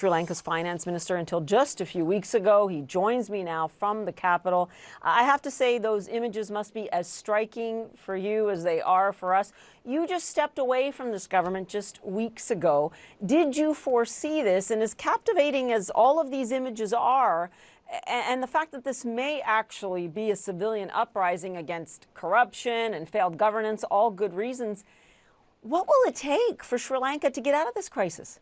Sri Lanka's finance minister until just a few weeks ago. He joins me now from the capital. I have to say those images must be as striking for you as they are for us. You just stepped away from this government just weeks ago. Did you foresee this? And as captivating as all of these images are, and the fact that this may actually be a civilian uprising against corruption and failed governance, all good reasons, what will it take for Sri Lanka to get out of this crisis?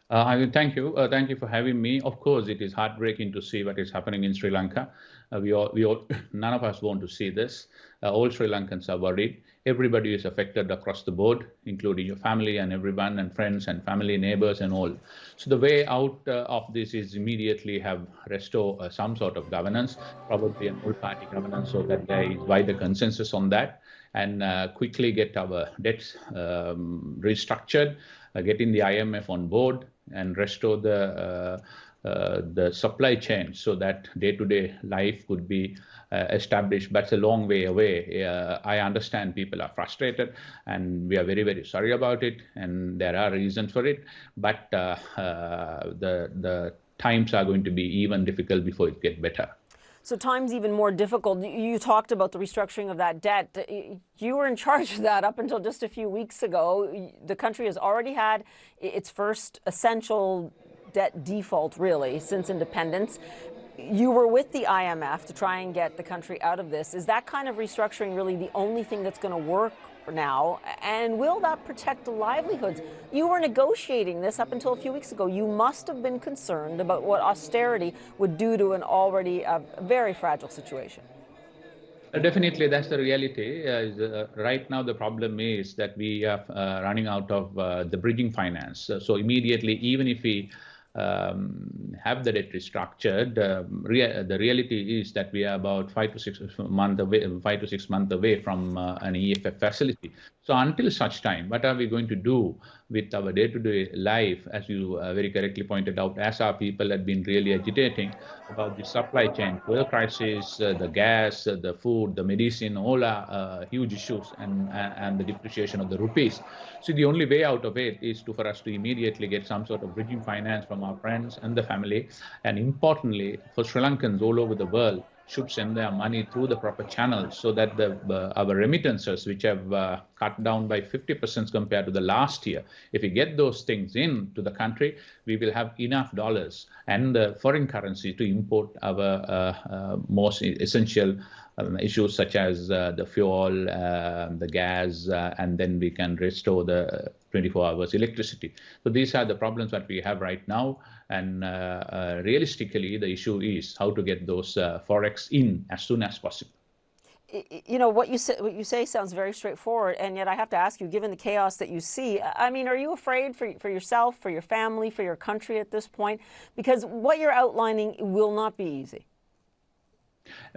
Thank you. Thank you for having me. Of course, it is heartbreaking to see what is happening in Sri Lanka. None of us want to see this. All Sri Lankans are worried. Everybody is affected across the board, including your family and everyone, and friends and family, neighbors, and all. So the way out of this is immediately restore some sort of governance, probably an all-party governance, so that there is wider consensus on that, and quickly get our debts restructured, getting the IMF on board, and restore the supply chain so that day-to-day life could be established. But it's a long way away. I understand people are frustrated, and we are very, very sorry about it, and there are reasons for it. But the times are going to be even difficult before it gets better. So time's even more difficult. You talked about the restructuring of that debt. You were in charge of that up until just a few weeks ago. The country has already had its first essential debt default, really, since independence. You were with the IMF to try and get the country out of this. Is that kind of restructuring really the only thing that's going to work now? And will that protect the livelihoods? You were negotiating this up until a few weeks ago. You must have been concerned about what austerity would do to an already very fragile situation. Definitely, that's the reality. Right now, the problem is that we are running out of the bridging finance. So immediately, even if we have the debt restructured, the reality is that we are about 5 to 6 months away from an EFF facility. So until such time, what are we going to do with our day-to-day life? As you very correctly pointed out, as our people have been really agitating about the supply chain, fuel crisis, the gas, the food, the medicine, all are huge issues, and the depreciation of the rupees. So the only way out of it is for us to immediately get some sort of bridging finance from our friends and the family. And importantly, for Sri Lankans all over the world, should send their money through the proper channels, so that our remittances, which have cut down by 50% compared to the last year, if we get those things into the country, we will have enough dollars and the foreign currency to import our most essential issues, such as the fuel, the gas, and then we can restore the 24 hours electricity. So these are the problems that we have right now. And realistically, the issue is how to get those forex in as soon as possible. You know, what you say sounds very straightforward, and yet I have to ask you, given the chaos that you see, I mean, are you afraid for yourself, for your family, for your country at this point? Because what you're outlining will not be easy.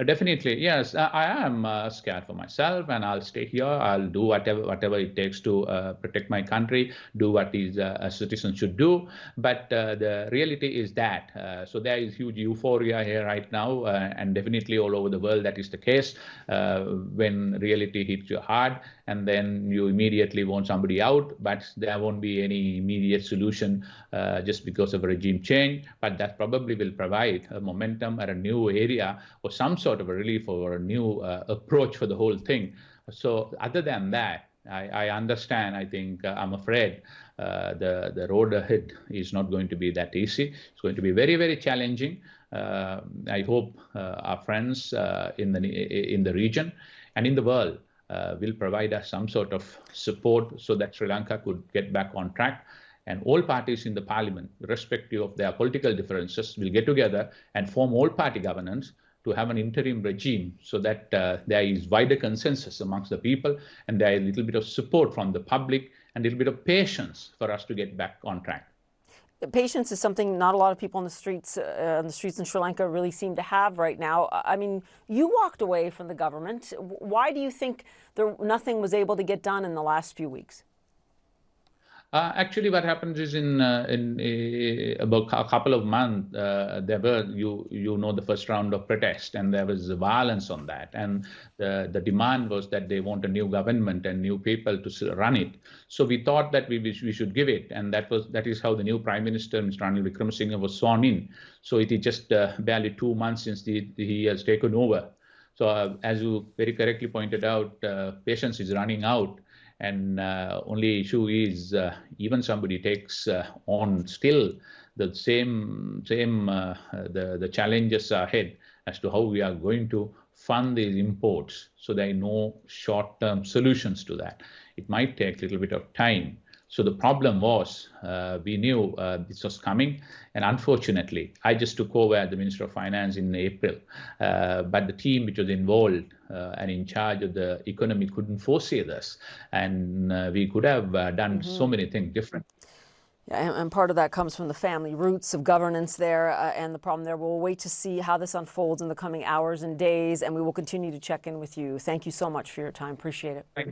Definitely, yes. I am scared for myself, and I'll stay here. I'll do whatever it takes to protect my country, do what a citizen should do. But the reality is that so there is huge euphoria here right now, and definitely all over the world that is the case. When reality hits you hard, and then you immediately want somebody out, but there won't be any immediate solution just because of a regime change. But that probably will provide a momentum at a new area, or some sort of a relief, or a new approach for the whole thing. So other than that, I understand. I think I'm afraid the road ahead is not going to be that easy. It's going to be very, very challenging. I hope our friends in the region and in the world will provide us some sort of support so that Sri Lanka could get back on track. And all parties in the parliament, irrespective of their political differences, will get together and form all-party governance to have an interim regime, so that there is wider consensus amongst the people, and there is a little bit of support from the public and a little bit of patience for us to get back on track. Patience is something not a lot of people on the streets in Sri Lanka really seem to have right now. I mean, you walked away from the government. Why do you think nothing was able to get done in the last few weeks? Actually, what happens is in about a couple of months, there were you know the first round of protest, and there was violence on that, and the demand was that they want a new government and new people to run it. So we thought that we should give it, and that is how the new Prime Minister, Mr. Ranil Wickremesinghe, was sworn in. So it is just barely 2 months since he has taken over. So as you very correctly pointed out, patience is running out. And only issue is even somebody takes on still the the challenges ahead as to how we are going to fund these imports. So there are no short-term solutions to that. It might take a little bit of time. So the problem was we knew this was coming, and unfortunately, I just took over as the Minister of Finance in April. But the team which was involved and in charge of the economy couldn't foresee this, and we could have done so many things different. Yeah, and part of that comes from the family roots of governance there and the problem there. We'll wait to see how this unfolds in the coming hours and days, and we will continue to check in with you. Thank you so much for your time. Appreciate it. Thank you.